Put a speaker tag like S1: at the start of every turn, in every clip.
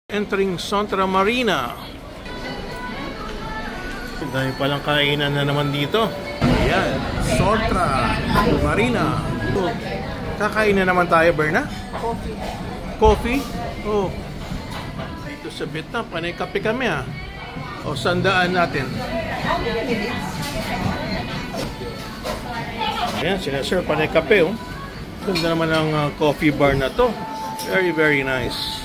S1: Entering Santa Marina. Dahil palang kainan na naman dito. Ayan, Santa Marina. Kakain na naman tayo, Berna?
S2: Coffee.
S1: Coffee? Oh. Dito sa Vietnam, panay kape kami ah. O, sandaan natin. Ayan, sinaserve panay kape oh. Ganda naman ang coffee bar na to. Very, very nice.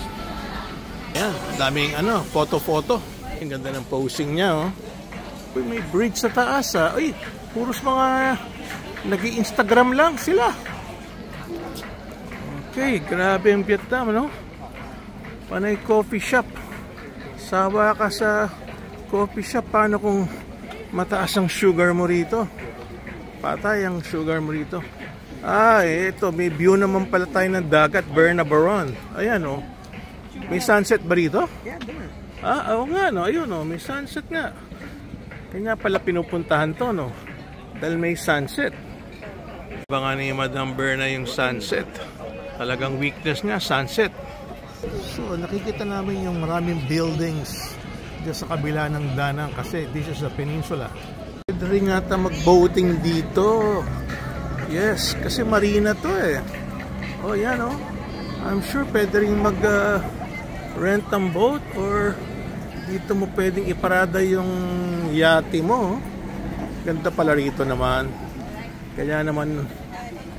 S1: Ayan, daming photo-photo. Ang ganda ng posing niya oh. Uy, may bridge sa taas ah. Uy, puros mga nag-i-Instagram lang sila. Okay, grabe ang Vietnam, no? Panay coffee shop. Sawa ka sa coffee shop. Paano kung mataas ang sugar mo rito? Patay ang sugar mo rito. Ah, ito, may view naman pala tayo ng dagat, Berna Baron. Ayan, oh. May sunset ba rito?
S2: Yeah, there.
S1: Ah, oo nga, no? Ayun, oh, may sunset nga. Kanya pala pinupuntahan to, no? Dahil may sunset. Iba nga ni Madam Berna yung sunset. Talagang weakness nga, sunset. So, nakikita namin yung maraming buildings dyan sa kabila ng danang kasi this is a peninsula. Pwede rin nga mag-boating dito. Yes, kasi marina to eh. Oh, yan oh. I'm sure pwede rin mag-rent ng boat or dito mo pwedeng iparada yung yate mo. Ganda pala rito naman. Kaya naman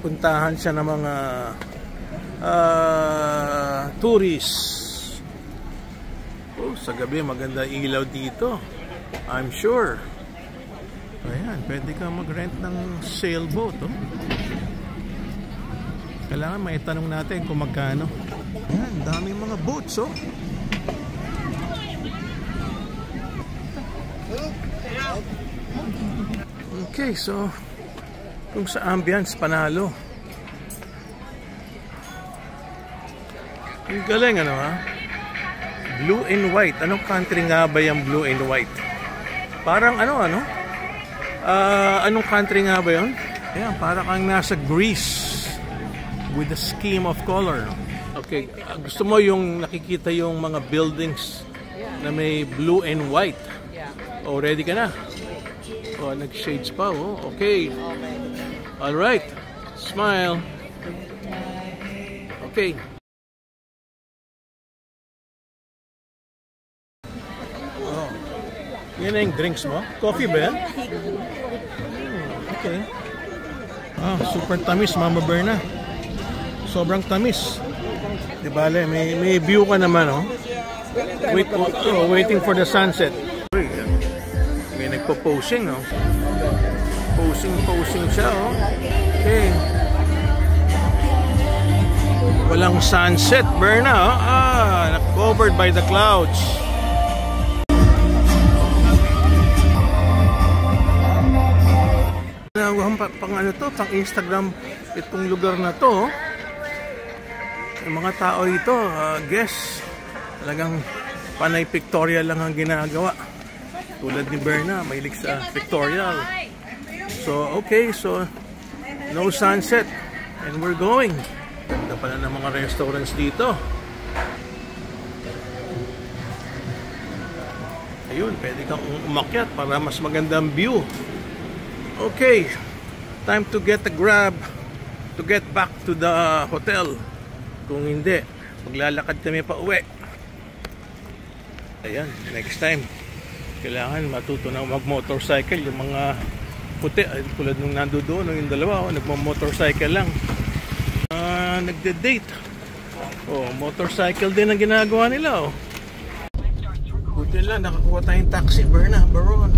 S1: puntahan siya ng mga tourists. Oh, sa gabi maganda ilaw dito. I'm sure. Ayan, pwede ka mag-rent ng sailboat. Oh. Kailangan may tanong natin kung magkano. Ayan, daming mga boats. Oh. Okay, so kung sa ambience, panalo. Ang galing ha? Blue and white. Anong country nga ba yung blue and white? Parang anong country nga ba yun? Ayan, parang kang nasa Greece with a scheme of color. Okay, gusto mo yung nakikita yung mga buildings na may blue and white? Oh, ready ka na? Oh, nag-shades pa oh. Okay. Alright. Smile. Okay. Oh. Yan na yung drinks mo? Coffee ba yan? Okay. Ah, super tamis, Mama Berna. Sobrang tamis. Di bale, may view ka naman oh. Waiting for the sunset. May nagpo-posing oh. Posing siya oh. Okay. Walang sunset, Berna oh. Ah, covered by the clouds. Pang Instagram itong lugar na to. Yung mga tao ito, guess, talagang panay pictorial lang ang ginagawa. Tulad ni Berna, mahilig sa pictorial. So, okay, so no sunset and we're going. Ganda pala ng mga restaurants dito. Ayun, pwede kang umakyat para mas magandang view. Okay, time to get a grab to get back to the hotel. Kung hindi, maglalakad kami pa uwi. Ayan, next time kailangan matuto na mag-motorcycle. Yung mga puti, tulad nung nando doon, yung dalawa, nagmo-motorcycle lang. Nagde-date. Oh, motorcycle din ang ginagawa nila. Oh. Buti lang, nakakuha tayong taxi, Berna Baron.